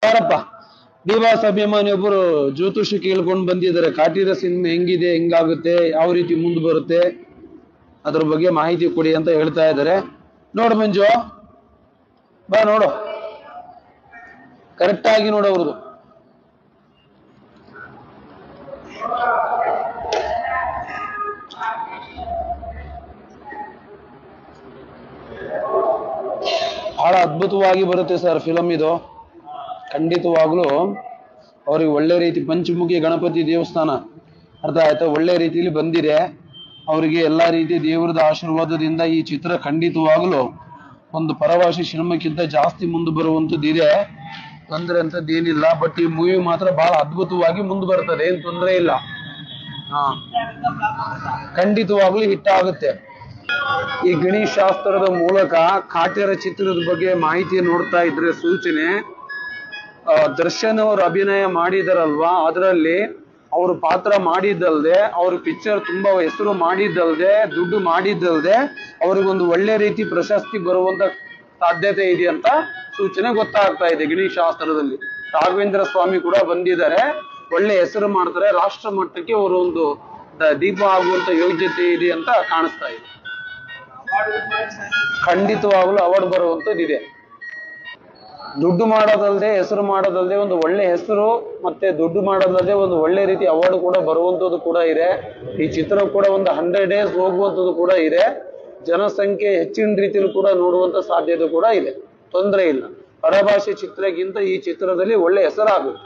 ಯಾರಪ್ಪ ಡಿಬಾಸ್ ಅಭಿಮಾನಿಯೊಬ್ಬರು ಜ್ಯೋತಿಷಿ ಕೇಳ್ಕೊಂಡು ಬಂದಿದ್ದಾರೆ. ಕಾಟೀರ ಸಿನಿಮಾ ಹೆಂಗಿದೆ, ಹೆಂಗಾಗುತ್ತೆ, ಯಾವ ರೀತಿ ಮುಂದೆ ಬರುತ್ತೆ, ಅದ್ರ ಬಗ್ಗೆ ಮಾಹಿತಿ ಕೊಡಿ ಅಂತ ಹೇಳ್ತಾ ಇದ್ದಾರೆ. ನೋಡು ಮಂಜು, ಬಾ ನೋಡು, ಕರೆಕ್ಟ್ ಆಗಿ ನೋಡು ಅವ್ರದ್ದು. ಬಹಳ ಅದ್ಭುತವಾಗಿ ಬರುತ್ತೆ ಸರ್ ಫಿಲಮ್ ಇದು. ಖಂಡಿತವಾಗ್ಲೂ ಅವ್ರಿಗೆ ಒಳ್ಳೆ ರೀತಿ ಪಂಚಮುಖಿ ಗಣಪತಿ ದೇವಸ್ಥಾನ ಅರ್ಥ ಆಯ್ತಾ, ಒಳ್ಳೆ ರೀತಿಯಲ್ಲಿ ಬಂದಿದೆ. ಅವರಿಗೆ ಎಲ್ಲಾ ರೀತಿ ದೇವರದ ಆಶೀರ್ವಾದದಿಂದ ಈ ಚಿತ್ರ ಖಂಡಿತವಾಗ್ಲೂ ಒಂದು ಪರಭಾಷೆ ಸಿನಿಮಾಕ್ಕಿಂತ ಜಾಸ್ತಿ ಮುಂದೆ ಬರುವಂತದ್ದು ಇದೆ. ತೊಂದರೆ ಅಂತದ್ದು ಏನಿಲ್ಲ. ಬಟ್ ಈ ಮೂವಿ ಮಾತ್ರ ಬಹಳ ಅದ್ಭುತವಾಗಿ ಮುಂದೆ ಬರ್ತದೆ, ಏನ್ ತೊಂದರೆ ಇಲ್ಲ. ಖಂಡಿತವಾಗ್ಲೂ ಹಿಟ್ ಆಗುತ್ತೆ. ಈ ಗಣೇಶ ಶಾಸ್ತ್ರದ ಮೂಲಕ ಕಾಟೇರ ಚಿತ್ರದ ಬಗ್ಗೆ ಮಾಹಿತಿ ನೋಡ್ತಾ ಇದ್ರೆ ಸೂಚನೆ, ದರ್ಶನ್ ಅವರು ಅಭಿನಯ ಮಾಡಿದಾರಲ್ವಾ, ಅದರಲ್ಲಿ ಅವರು ಪಾತ್ರ ಮಾಡಿದ್ದಲ್ದೆ, ಅವ್ರ ಪಿಕ್ಚರ್ ತುಂಬಾ ಹೆಸರು ಮಾಡಿದ್ದಲ್ದೆ, ದುಡ್ಡು ಮಾಡಿದ್ದಲ್ದೆ, ಅವ್ರಿಗೊಂದು ಒಳ್ಳೆ ರೀತಿ ಪ್ರಶಸ್ತಿ ಬರುವಂತ ಸಾಧ್ಯತೆ ಇದೆ ಅಂತ ಸೂಚನೆ ಗೊತ್ತಾಗ್ತಾ ಇದೆ. ಗಣೇಶ ಶಾಸ್ತ್ರದಲ್ಲಿ ರಾಘವೇಂದ್ರ ಸ್ವಾಮಿ ಕೂಡ ಬಂದಿದ್ದಾರೆ, ಒಳ್ಳೆ ಹೆಸರು ಮಾಡ್ತಾರೆ, ರಾಷ್ಟ್ರ ಮಟ್ಟಕ್ಕೆ ಅವರು ಒಂದು ದೀಪ ಆಗುವಂತ ಯೋಗ್ಯತೆ ಇದೆ ಅಂತ ಕಾಣಿಸ್ತಾ ಇದೆ. ಖಂಡಿತವಾಗ್ಲೂ ಅವಾರ್ಡ್ ಬರುವಂತದ್ದಿದೆ. ದುಡ್ಡು ಮಾಡೋದಲ್ದೆ, ಹೆಸರು ಮಾಡೋದಲ್ದೆ, ಒಂದು ಒಳ್ಳೆ ಹೆಸರು ಮತ್ತೆ ದುಡ್ಡು ಮಾಡೋದಲ್ಲದೆ ಒಂದು ಒಳ್ಳೆ ರೀತಿ ಅವಾರ್ಡ್ ಕೂಡ ಬರುವಂತದ್ದು ಕೂಡ ಇದೆ. ಈ ಚಿತ್ರ ಕೂಡ ಒಂದು 100 days ಹೋಗುವಂಥದ್ದು ಕೂಡ ಇದೆ. ಜನಸಂಖ್ಯೆ ಹೆಚ್ಚಿನ ರೀತಿಯಲ್ಲಿ ಕೂಡ ನೋಡುವಂತ ಸಾಧ್ಯತೆ ಕೂಡ ಇದೆ. ತೊಂದರೆ ಇಲ್ಲ. ಪರಭಾಷೆ ಚಿತ್ರಕ್ಕಿಂತ ಈ ಚಿತ್ರದಲ್ಲಿ ಒಳ್ಳೆ ಹೆಸರಾಗುತ್ತೆ.